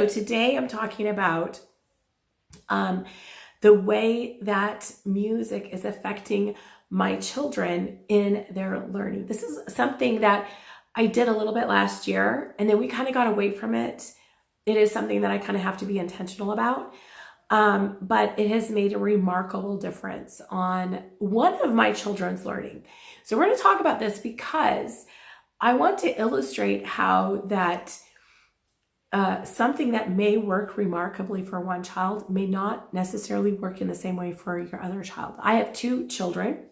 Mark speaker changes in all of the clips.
Speaker 1: So today I'm talking about the way that music is affecting my children in their learning. This is something that I did a little bit last year, and then we kind of got away from it. It is something that I kind of have to be intentional about. But it has made a remarkable difference on one of my children's learning. So we're going to talk about this because I want to illustrate how that something that may work remarkably for one child may not necessarily work in the same way for your other child. I have two children.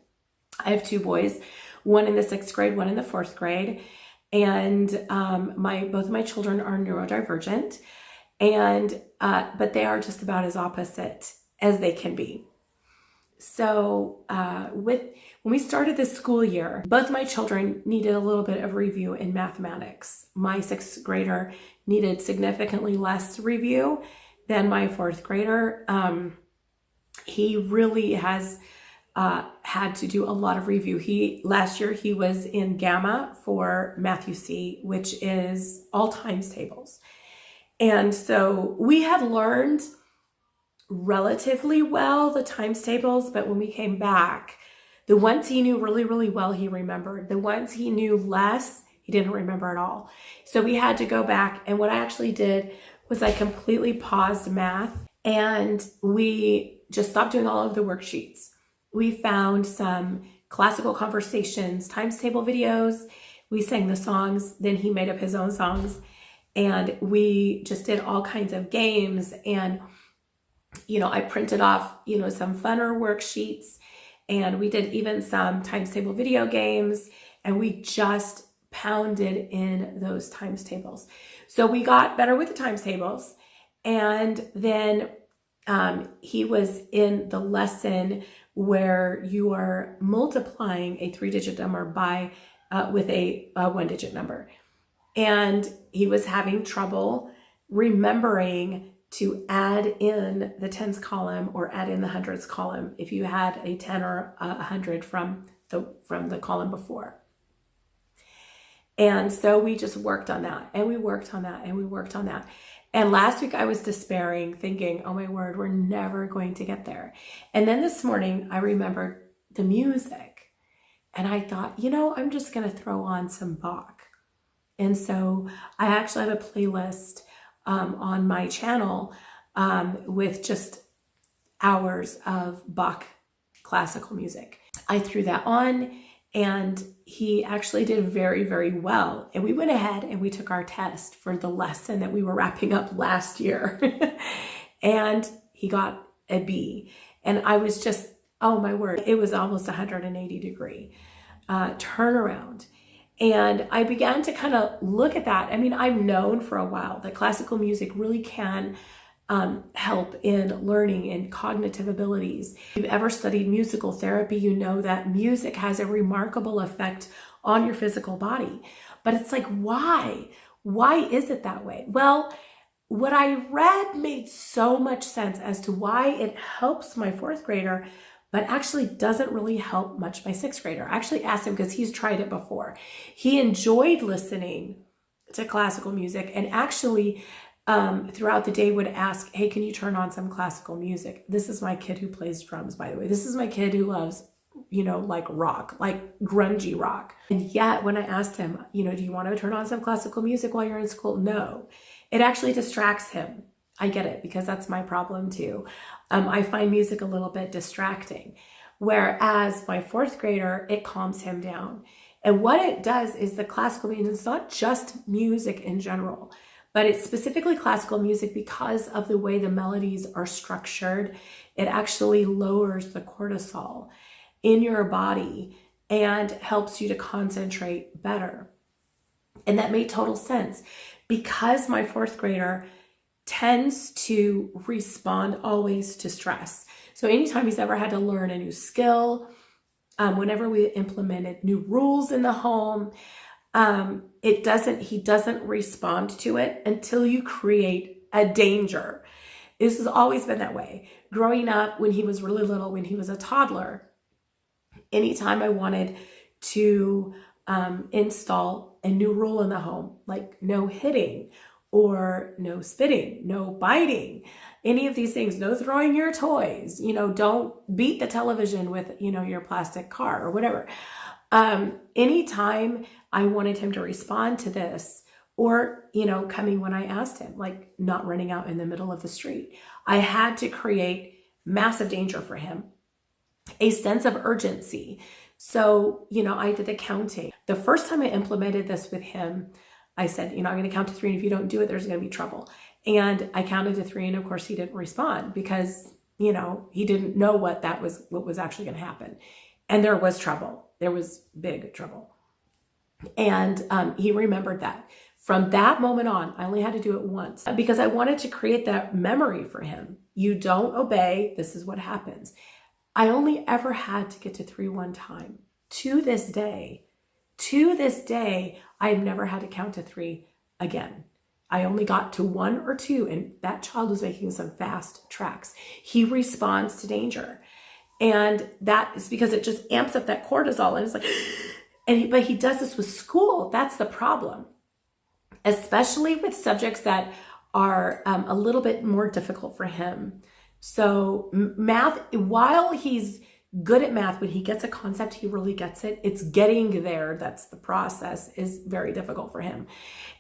Speaker 1: I have two boys, one in the 6th grade, one in the 4th grade. And both of my children are neurodivergent, and but they are just about as opposite as they can be. So when we started this school year, both my children needed a little bit of review in mathematics. My 6th grader needed significantly less review than my 4th grader. He really has had to do a lot of review. Last year he was in Gamma for Math UC, which is all times tables. And so we had learned relatively well the times tables, but when we came back, the ones he knew really, really well, he remembered. The ones he knew less, he didn't remember at all. So we had to go back, and what I actually did was I completely paused math, and we just stopped doing all of the worksheets. We found some classical conversations, times table videos. We sang the songs, then he made up his own songs, and we just did all kinds of games. And I printed off, some funner worksheets, and we did even some times table video games, and we just pounded in those times tables. So we got better with the times tables. And then he was in the lesson where you are multiplying a 3-digit number by with a 1-digit number. And he was having trouble remembering to add in the tens column or add in the hundreds column if you had a 10 or a 100 from the column before. And so we just worked on that, and we worked on that, and we worked on that. And last week I was despairing, thinking, oh my word, we're never going to get there. And then this morning I remembered the music, and I thought, I'm just going to throw on some Bach. And so I actually have a playlist on my channel with just hours of Bach classical music. I threw that on, and he actually did very, very well. And we went ahead and we took our test for the lesson that we were wrapping up last year. And he got a B. And I was just, oh my word, it was almost 180-degree turnaround. And I began to kind of look at that. I mean, I've known for a while that classical music really can help in learning and cognitive abilities. If you've ever studied musical therapy, you know that music has a remarkable effect on your physical body. But it's like, why? Why is it that way? Well, what I read made so much sense as to why it helps my 4th grader, but actually doesn't really help much my 6th grader. I actually asked him because he's tried it before. He enjoyed listening to classical music, and actually throughout the day would ask, hey, can you turn on some classical music? This is my kid who plays drums, by the way. This is my kid who loves, like rock, like grungy rock. And yet when I asked him, do you want to turn on some classical music while you're in school? No, it actually distracts him. I get it, because that's my problem too. I find music a little bit distracting, whereas my 4th grader, it calms him down. And what it does is the classical music, it's not just music in general, but it's specifically classical music because of the way the melodies are structured. It actually lowers the cortisol in your body and helps you to concentrate better. And that made total sense, because my 4th grader tends to respond always to stress. So anytime he's ever had to learn a new skill, whenever we implemented new rules in the home, he doesn't respond to it until you create a danger. This has always been that way. Growing up, when he was really little, when he was a toddler, anytime I wanted to install a new rule in the home, like no hitting, or no spitting, no biting, any of these things, no throwing your toys, don't beat the television with, your plastic car or whatever. Anytime I wanted him to respond to this, or, coming when I asked him, like not running out in the middle of the street, I had to create massive danger for him, a sense of urgency. So, I did the counting. The first time I implemented this with him, I said, I'm going to count to 3, and if you don't do it, there's going to be trouble. And I counted to 3, and of course he didn't respond because, he didn't know what was actually going to happen. And there was trouble. There was big trouble. And he remembered that. From that moment on, I only had to do it once because I wanted to create that memory for him. You don't obey, this is what happens. I only ever had to get to 3 one time. To this day, I've never had to count to 3 again. I only got to 1 or 2, and that child was making some fast tracks. He responds to danger. And that is because it just amps up that cortisol. And it's like, but he does this with school. That's the problem, especially with subjects that are a little bit more difficult for him. So math, while he's good at math, when he gets a concept, he really gets it. It's getting there. That's the process is very difficult for him.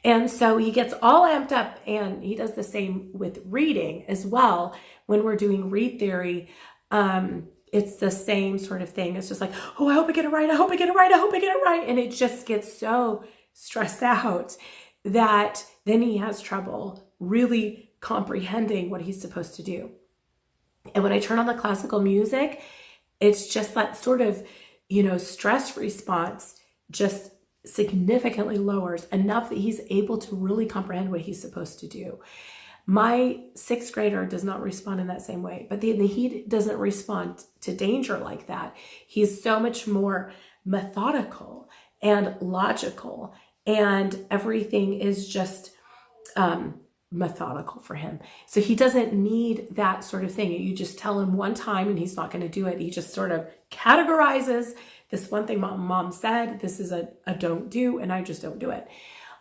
Speaker 1: And so he gets all amped up, and he does the same with reading as well. When we're doing read theory, it's the same sort of thing. It's just like, oh, I hope I get it right. I hope I get it right. I hope I get it right. And it just gets so stressed out that then he has trouble really comprehending what he's supposed to do. And when I turn on the classical music, it's just that sort of, stress response just significantly lowers enough that he's able to really comprehend what he's supposed to do. My 6th grader does not respond in that same way, but he doesn't respond to danger like that. He's so much more methodical and logical, and everything is just methodical for him. So he doesn't need that sort of thing. You just tell him one time and he's not going to do it. He just sort of categorizes this one thing mom said, this is a don't do, and I just don't do it.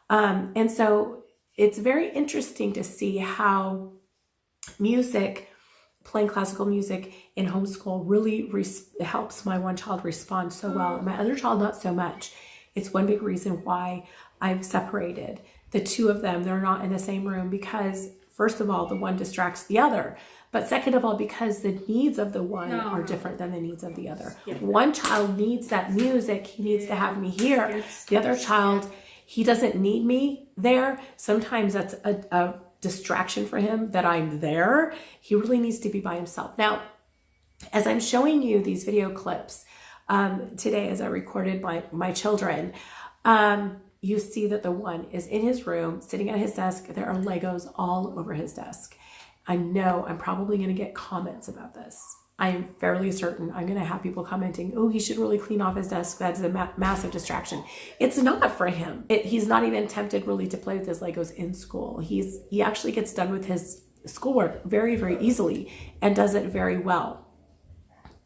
Speaker 1: And so it's very interesting to see how music, playing classical music in homeschool really helps my one child respond so well. My other child, not so much. It's one big reason why I've separated the 2 of them. They're not in the same room because, first of all, the one distracts the other. But second of all, because the needs of the one are different than the needs of the other. Yeah. One child needs that music. He needs to have me here. The other child, he doesn't need me there. Sometimes that's a distraction for him that I'm there. He really needs to be by himself. Now, as I'm showing you these video clips today, as I recorded my children, you see that the one is in his room, sitting at his desk. There are Legos all over his desk. I know I'm probably going to get comments about this. I am fairly certain I'm going to have people commenting, oh, he should really clean off his desk. That's a massive distraction. It's not for him. He's not even tempted really to play with his Legos in school. He actually gets done with his schoolwork very, very easily and does it very well.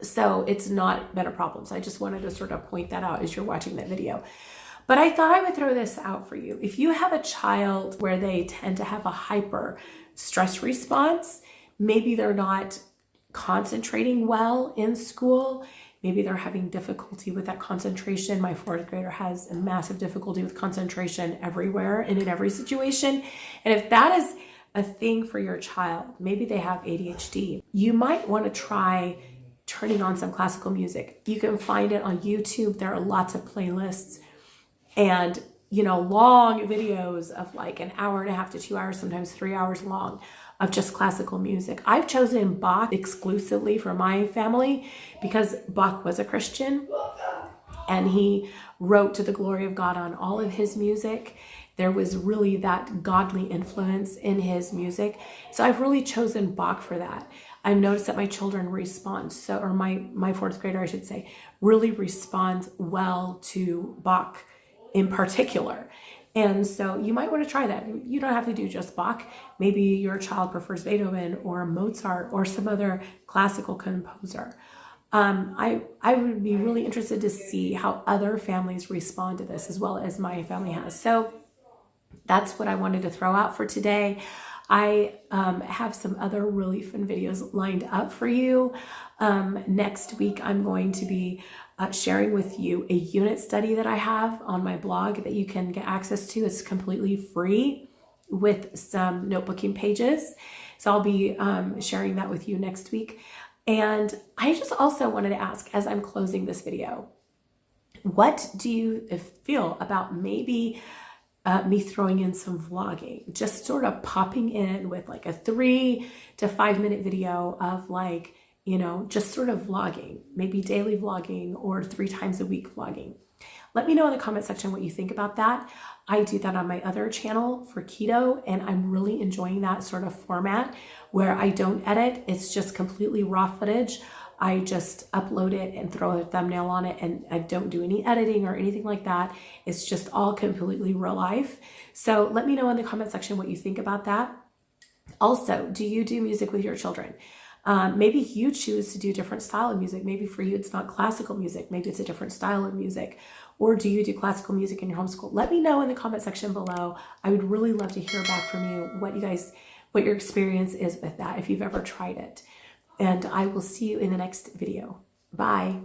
Speaker 1: So it's not been a problem. So I just wanted to sort of point that out as you're watching that video. But I thought I would throw this out for you. If you have a child where they tend to have a hyper stress response, maybe they're not concentrating well in school, maybe they're having difficulty with that concentration. My 4th grader has a massive difficulty with concentration everywhere and in every situation. And if that is a thing for your child, maybe they have ADHD, you might want to try turning on some classical music. You can find it on YouTube. There are lots of playlists. And, long videos of like an hour and a half to 2 hours, sometimes 3 hours long of just classical music. I've chosen Bach exclusively for my family because Bach was a Christian and he wrote to the glory of God on all of his music. There was really that godly influence in his music. So I've really chosen Bach for that. I've noticed that my children respond, or my 4th grader, I should say, really responds well to Bach in particular. And so you might want to try that. You don't have to do just Bach. Maybe your child prefers Beethoven or Mozart or some other classical composer. I would be really interested to see how other families respond to this as well as my family has. So that's what I wanted to throw out for today. I have some other really fun videos lined up for you. Next week, I'm going to be sharing with you a unit study that I have on my blog that you can get access to. It's completely free with some notebooking pages. So I'll be sharing that with you next week. And I just also wanted to ask, as I'm closing this video, what do you feel about maybe me throwing in some vlogging, just sort of popping in with like a 3 to 5 minute video of like, you know, just sort of vlogging, maybe daily vlogging or 3 times a week vlogging. Let me know in the comment section what you think about that. I do that on my other channel for keto, and I'm really enjoying that sort of format where I don't edit. It's just completely raw footage. I just upload it and throw a thumbnail on it, and I don't do any editing or anything like that. It's just all completely real life. So let me know in the comment section what you think about that. Also, do you do music with your children? Maybe you choose to do a different style of music. Maybe for you, it's not classical music. Maybe it's a different style of music. Or do you do classical music in your homeschool? Let me know in the comment section below. I would really love to hear back from you, what your experience is with that, if you've ever tried it. And I will see you in the next video. Bye.